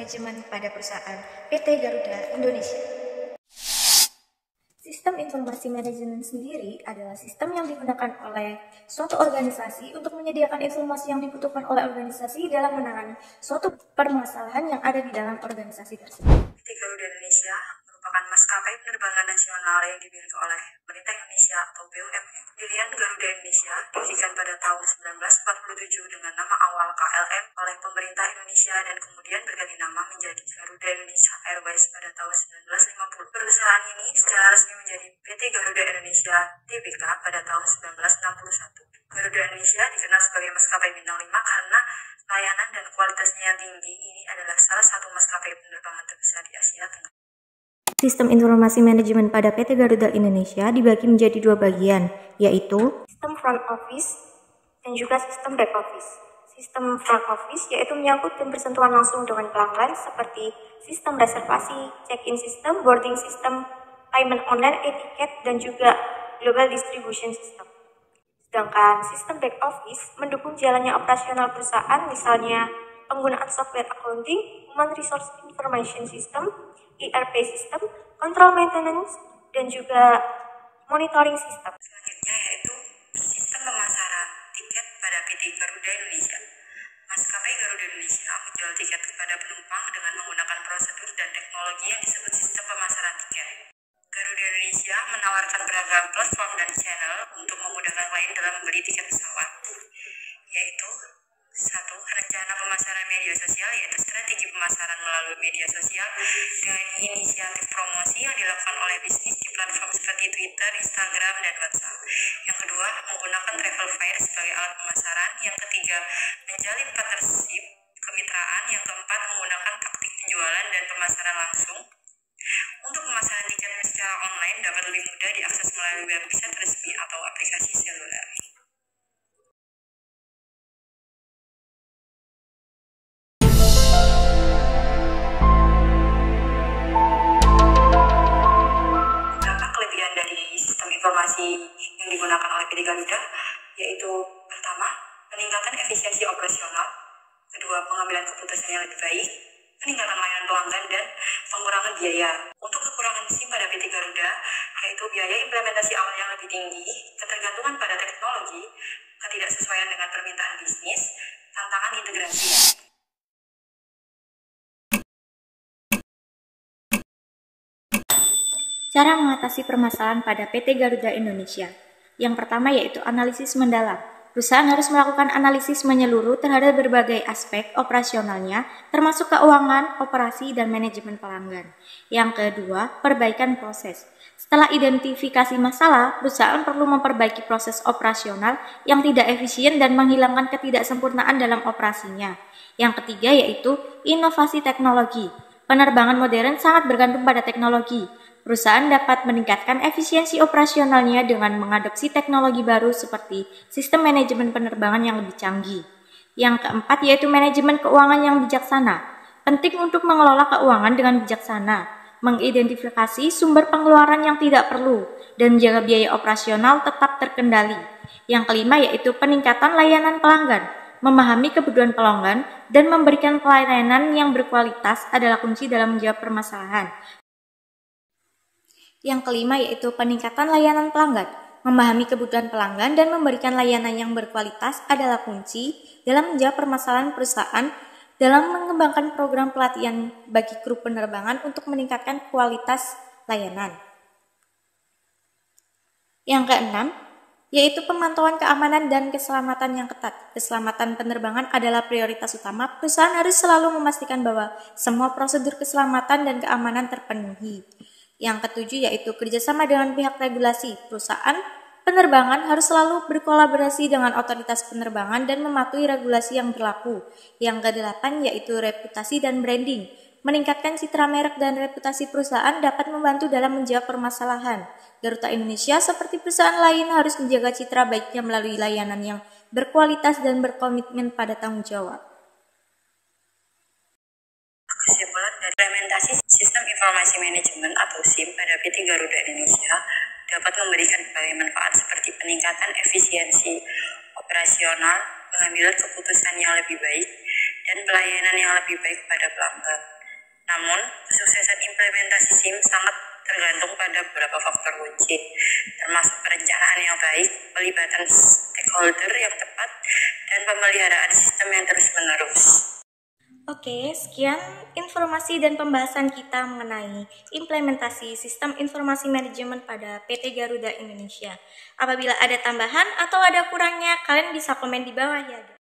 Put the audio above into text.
Manajemen pada perusahaan PT Garuda Indonesia. Sistem informasi manajemen sendiri adalah sistem yang digunakan oleh suatu organisasi untuk menyediakan informasi yang dibutuhkan oleh organisasi dalam menangani suatu permasalahan yang ada di dalam organisasi tersebut. PT Garuda Indonesia merupakan maskapai penerbangan nasional yang dimiliki oleh pemerintah Indonesia atau BUMN. Pendirian Garuda Indonesia didirikan pada tahun 1947 dengan nama awal KLM oleh pemerintah Indonesia dan kemudian berganti nama menjadi Garuda Indonesia Airways pada tahun 1950. Perusahaan ini secara resmi menjadi PT Garuda Indonesia Tbk pada tahun 1961. Garuda Indonesia dikenal sebagai maskapai bintang 5 karena layanan dan kualitasnya yang tinggi. Ini adalah salah satu maskapai penerbangan terbesar di Asia Tenggara. Sistem informasi manajemen pada PT Garuda Indonesia dibagi menjadi dua bagian, yaitu sistem front office dan juga sistem back office. Sistem front office yaitu menyangkut dan bersentuhan langsung dengan pelanggan seperti sistem reservasi, check-in system, boarding system, payment online, e-ticket, dan juga global distribution system. Sedangkan sistem back office mendukung jalannya operasional perusahaan, misalnya penggunaan software accounting, human resource information system, ERP system, control maintenance, dan juga monitoring system. Selanjutnya yaitu sistem pemasaran tiket pada PT Garuda Indonesia. Maskapai Garuda Indonesia menjual tiket kepada penumpang dengan menggunakan prosedur dan teknologi yang disebut sistem pemasaran tiket. Garuda Indonesia menawarkan beragam platform dan channel untuk memudahkan klien dalam membeli tiket pesawat, yaitu 1. Rencana pemasaran media sosial, yaitu strategi pemasaran melalui media sosial dengan inisiatif promosi yang dilakukan oleh bisnis di platform seperti Twitter, Instagram, dan WhatsApp. Yang kedua, menggunakan travel fair sebagai alat pemasaran. Yang ketiga, menjalin partnership kemitraan. Yang keempat, menggunakan taktik penjualan dan pemasaran langsung. Untuk pemasaran tiket secara online dapat lebih mudah diakses melalui website resmi atau aplikasi seluler. Informasi yang digunakan oleh PT Garuda, yaitu pertama, peningkatan efisiensi operasional, kedua, pengambilan keputusan yang lebih baik, peningkatan layanan pelanggan, dan pengurangan biaya. Untuk kekurangan SIM pada PT Garuda, yaitu biaya implementasi awal yang lebih tinggi, ketergantungan pada teknologi, ketidaksesuaian dengan permintaan bisnis, tantangan integrasi. Cara mengatasi permasalahan pada PT Garuda Indonesia. Yang pertama yaitu analisis mendalam. Perusahaan harus melakukan analisis menyeluruh terhadap berbagai aspek operasionalnya, termasuk keuangan, operasi, dan manajemen pelanggan. Yang kedua, perbaikan proses. Setelah identifikasi masalah, perusahaan perlu memperbaiki proses operasional yang tidak efisien dan menghilangkan ketidaksempurnaan dalam operasinya. Yang ketiga yaitu inovasi teknologi. Penerbangan modern sangat bergantung pada teknologi. Perusahaan dapat meningkatkan efisiensi operasionalnya dengan mengadopsi teknologi baru seperti sistem manajemen penerbangan yang lebih canggih. Yang keempat yaitu manajemen keuangan yang bijaksana. Penting untuk mengelola keuangan dengan bijaksana, mengidentifikasi sumber pengeluaran yang tidak perlu, dan menjaga biaya operasional tetap terkendali. Yang kelima yaitu peningkatan layanan pelanggan. Memahami kebutuhan pelanggan dan memberikan pelayanan yang berkualitas adalah kunci dalam menjawab permasalahan. Yang kelima yaitu peningkatan layanan pelanggan. Memahami kebutuhan pelanggan dan memberikan layanan yang berkualitas adalah kunci dalam menjawab permasalahan perusahaan dalam mengembangkan program pelatihan bagi kru penerbangan untuk meningkatkan kualitas layanan. Yang keenam yaitu pemantauan keamanan dan keselamatan yang ketat. Keselamatan penerbangan adalah prioritas utama. Perusahaan harus selalu memastikan bahwa semua prosedur keselamatan dan keamanan terpenuhi. Yang ketujuh yaitu kerjasama dengan pihak regulasi. Perusahaan penerbangan harus selalu berkolaborasi dengan otoritas penerbangan dan mematuhi regulasi yang berlaku. Yang kedelapan yaitu reputasi dan branding. Meningkatkan citra merek dan reputasi perusahaan dapat membantu dalam menjawab permasalahan. Garuda Indonesia seperti perusahaan lain harus menjaga citra baiknya melalui layanan yang berkualitas dan berkomitmen pada tanggung jawab. Kesimpulan dari implementasi sistem informasi manajemen atau SIM pada PT Garuda Indonesia dapat memberikan berbagai manfaat seperti peningkatan efisiensi operasional, pengambilan keputusan yang lebih baik, dan pelayanan yang lebih baik pada pelanggan. Namun, kesuksesan implementasi SIM sangat tergantung pada beberapa faktor kunci, termasuk perencanaan yang baik, pelibatan stakeholder yang tepat, dan pemeliharaan sistem yang terus-menerus. Oke, sekian informasi dan pembahasan kita mengenai implementasi sistem informasi manajemen pada PT Garuda Indonesia. Apabila ada tambahan atau ada kurangnya, kalian bisa komen di bawah ya.